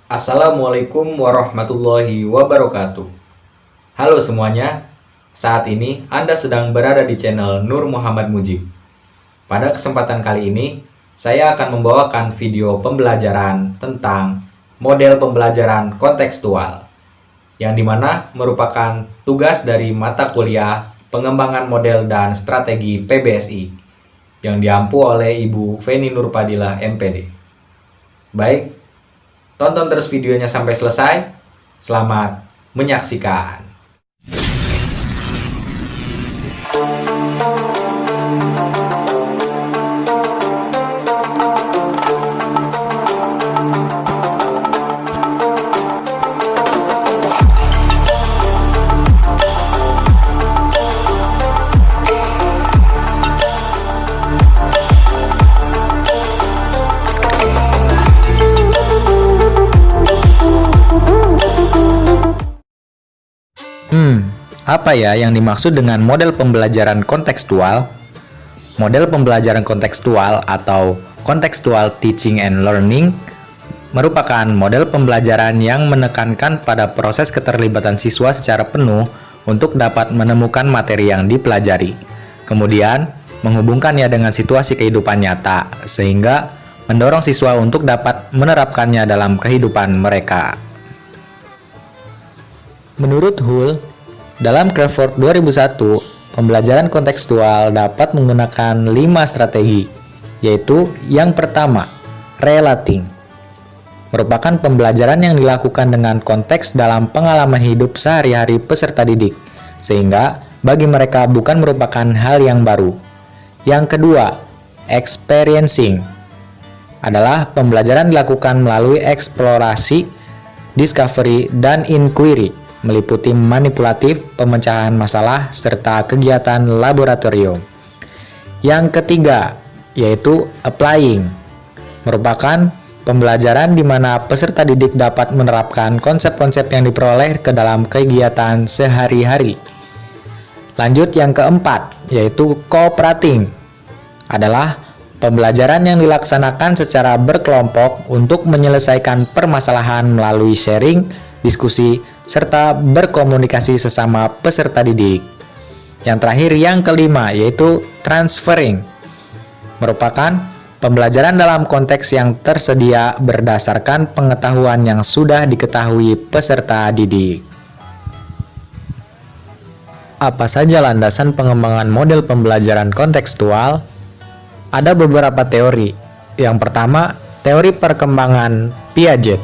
Assalamualaikum warahmatullahi wabarakatuh. Halo semuanya, saat ini Anda sedang berada di channel Nur Muhammad Mujib. Pada kesempatan kali ini, saya akan membawakan video pembelajaran tentang model pembelajaran kontekstual, yang dimana merupakan tugas dari mata kuliah pengembangan model dan strategi PBSI, yang diampu oleh Ibu Feni Nurpadilah MPD. Baik, tonton terus videonya sampai selesai. Selamat menyaksikan. Apa ya yang dimaksud dengan model pembelajaran kontekstual? Model pembelajaran kontekstual atau contextual teaching and learning merupakan model pembelajaran yang menekankan pada proses keterlibatan siswa secara penuh untuk dapat menemukan materi yang dipelajari, kemudian menghubungkannya dengan situasi kehidupan nyata, sehingga mendorong siswa untuk dapat menerapkannya dalam kehidupan mereka. Menurut Hull, dalam Crawford 2001, pembelajaran kontekstual dapat menggunakan 5 strategi, yaitu yang pertama, relating. Merupakan pembelajaran yang dilakukan dengan konteks dalam pengalaman hidup sehari-hari peserta didik, sehingga bagi mereka bukan merupakan hal yang baru. Yang kedua, experiencing. Adalah pembelajaran dilakukan melalui eksplorasi, discovery, dan inquiry, meliputi manipulatif, pemecahan masalah, serta kegiatan laboratorium. Yang ketiga, yaitu applying, merupakan pembelajaran di mana peserta didik dapat menerapkan konsep-konsep yang diperoleh ke dalam kegiatan sehari-hari. Lanjut yang keempat, yaitu cooperating, adalah pembelajaran yang dilaksanakan secara berkelompok untuk menyelesaikan permasalahan melalui sharing, diskusi, serta berkomunikasi sesama peserta didik. Yang terakhir, yang kelima, yaitu transferring, merupakan pembelajaran dalam konteks yang tersedia berdasarkan pengetahuan yang sudah diketahui peserta didik. Apa saja landasan pengembangan model pembelajaran kontekstual? Ada beberapa teori. Yang pertama, teori perkembangan Piaget.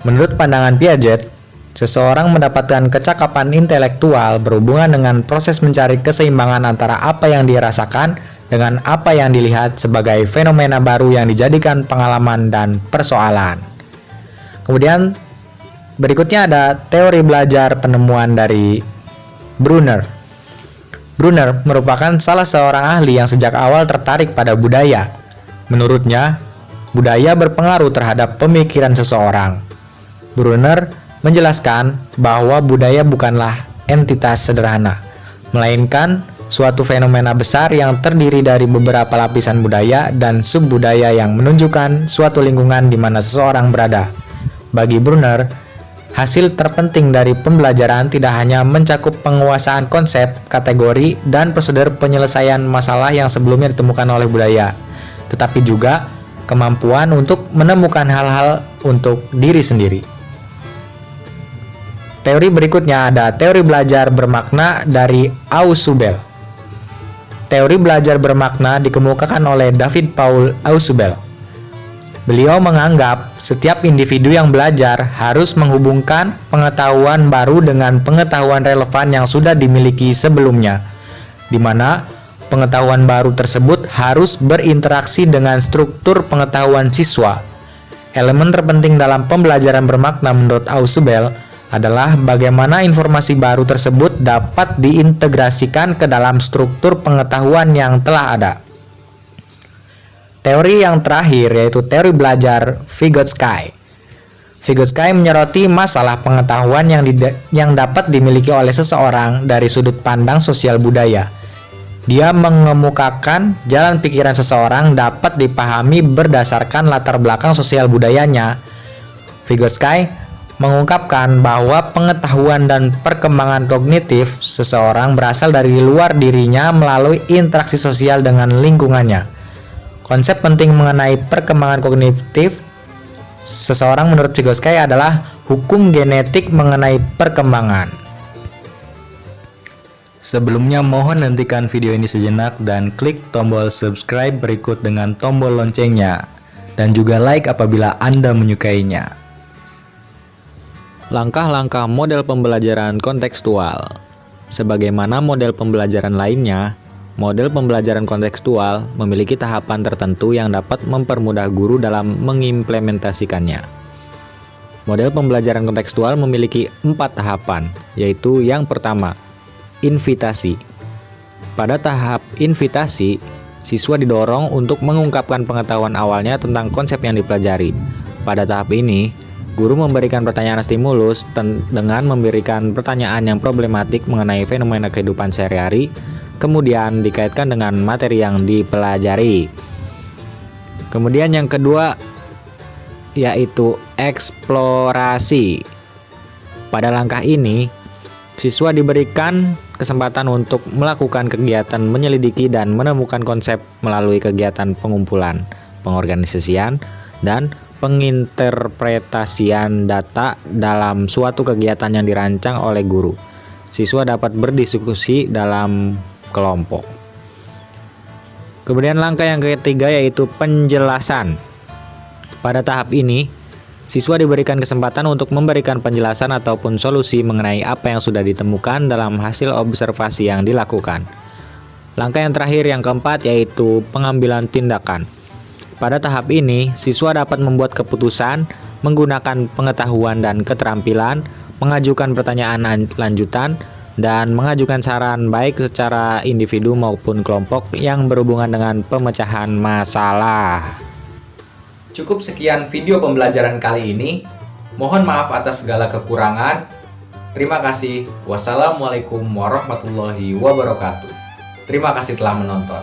Menurut pandangan Piaget, seseorang mendapatkan kecakapan intelektual berhubungan dengan proses mencari keseimbangan antara apa yang dirasakan dengan apa yang dilihat sebagai fenomena baru yang dijadikan pengalaman dan persoalan. Kemudian berikutnya ada teori belajar penemuan dari Brunner. Brunner merupakan salah seorang ahli yang sejak awal tertarik pada budaya. Menurutnya, budaya berpengaruh terhadap pemikiran seseorang. Brunner menjelaskan bahwa budaya bukanlah entitas sederhana, melainkan suatu fenomena besar yang terdiri dari beberapa lapisan budaya dan subbudaya yang menunjukkan suatu lingkungan di mana seseorang berada. Bagi Brunner, hasil terpenting dari pembelajaran tidak hanya mencakup penguasaan konsep, kategori, dan prosedur penyelesaian masalah yang sebelumnya ditemukan oleh budaya, tetapi juga kemampuan untuk menemukan hal-hal untuk diri sendiri. Teori berikutnya ada teori belajar bermakna dari Ausubel. Teori belajar bermakna dikemukakan oleh David Paul Ausubel. Beliau menganggap setiap individu yang belajar harus menghubungkan pengetahuan baru dengan pengetahuan relevan yang sudah dimiliki sebelumnya, di mana pengetahuan baru tersebut harus berinteraksi dengan struktur pengetahuan siswa. Elemen terpenting dalam pembelajaran bermakna menurut Ausubel adalah bagaimana informasi baru tersebut dapat diintegrasikan ke dalam struktur pengetahuan yang telah ada. Teori yang terakhir yaitu teori belajar Vygotsky. Vygotsky menyoroti masalah pengetahuan yang dapat dimiliki oleh seseorang dari sudut pandang sosial budaya. Dia mengemukakan jalan pikiran seseorang dapat dipahami berdasarkan latar belakang sosial budayanya. Vygotsky mengungkapkan bahwa pengetahuan dan perkembangan kognitif seseorang berasal dari luar dirinya melalui interaksi sosial dengan lingkungannya. Konsep penting mengenai perkembangan kognitif seseorang menurut Vygotsky adalah hukum genetik mengenai perkembangan. Sebelumnya mohon hentikan video ini sejenak dan klik tombol subscribe berikut dengan tombol loncengnya, dan juga like apabila Anda menyukainya. Langkah-langkah model pembelajaran kontekstual. Sebagaimana model pembelajaran lainnya, model pembelajaran kontekstual memiliki tahapan tertentu yang dapat mempermudah guru dalam mengimplementasikannya. Model pembelajaran kontekstual memiliki 4 tahapan, yaitu yang pertama, invitasi. Pada tahap invitasi, siswa didorong untuk mengungkapkan pengetahuan awalnya tentang konsep yang dipelajari. Pada tahap ini, guru memberikan pertanyaan stimulus dengan memberikan pertanyaan yang problematik mengenai fenomena kehidupan sehari-hari, kemudian dikaitkan dengan materi yang dipelajari. Kemudian yang kedua yaitu eksplorasi. Pada langkah ini, siswa diberikan kesempatan untuk melakukan kegiatan menyelidiki dan menemukan konsep melalui kegiatan pengumpulan, pengorganisasian, dan penginterpretasian data dalam suatu kegiatan yang dirancang oleh guru. Siswa dapat berdiskusi dalam kelompok. Kemudian langkah yang ketiga yaitu penjelasan. Pada tahap ini, siswa diberikan kesempatan untuk memberikan penjelasan ataupun solusi mengenai apa yang sudah ditemukan dalam hasil observasi yang dilakukan. Langkah yang terakhir yang keempat yaitu pengambilan tindakan. Pada tahap ini, siswa dapat membuat keputusan, menggunakan pengetahuan dan keterampilan, mengajukan pertanyaan lanjutan, dan mengajukan saran baik secara individu maupun kelompok yang berhubungan dengan pemecahan masalah. Cukup sekian video pembelajaran kali ini. Mohon maaf atas segala kekurangan. Terima kasih. Wassalamualaikum warahmatullahi wabarakatuh. Terima kasih telah menonton.